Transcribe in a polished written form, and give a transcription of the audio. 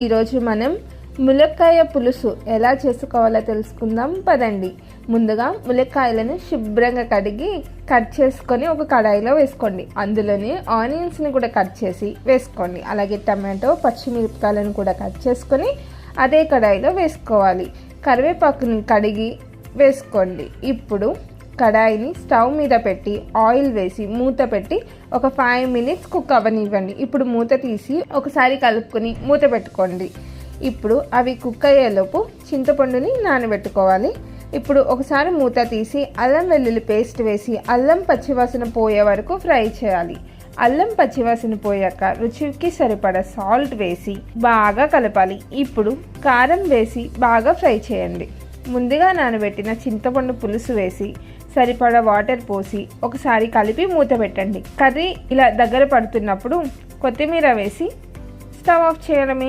ఈరోజు మనం ములక్కాయ పులుసు ఎలా చేసుకోవాలో తెలుసుకుందాం పదండి. ముందుగా ములక్కాయలను శుభ్రంగా కడిగి కట్ చేసుకొని ఒక కడాయిలో వేసుకోండి. అందులోనే ఆనియన్స్ని కూడా కట్ చేసి వేసుకోండి. అలాగే టమాటో, పచ్చిమిరపకాయలను కూడా కట్ చేసుకొని అదే కడాయిలో వేసుకోవాలి. కరివేపాకుని కడిగి వేసుకోండి. ఇప్పుడు కడాయిని స్టవ్ మీద పెట్టి ఆయిల్ వేసి మూత పెట్టి ఒక 5 minutes కుక్ అవ్వనివ్వండి. ఇప్పుడు మూత తీసి ఒకసారి కలుపుకొని మూత పెట్టుకోండి. ఇప్పుడు అవి కుక్ అయ్యేలోపు చింతపండుని నానబెట్టుకోవాలి. ఇప్పుడు ఒకసారి మూత తీసి అల్లం వెల్లుల్లి పేస్ట్ వేసి అల్లం పచ్చివాసన పోయే వరకు ఫ్రై చేయాలి. అల్లం పచ్చివాసన పోయాక రుచికి సరిపడా సాల్ట్ వేసి బాగా కలపాలి. ఇప్పుడు కారం వేసి బాగా ఫ్రై చేయండి. ముందుగా నానబెట్టిన చింతపండు పులుసు వేసి సరిపడా వాటర్ పోసి ఒకసారి కలిపి మూత పెట్టండి. కర్రీ ఇలా దగ్గర పడుతున్నప్పుడు కొత్తిమీర వేసి స్టవ్ ఆఫ్ చేయడమే.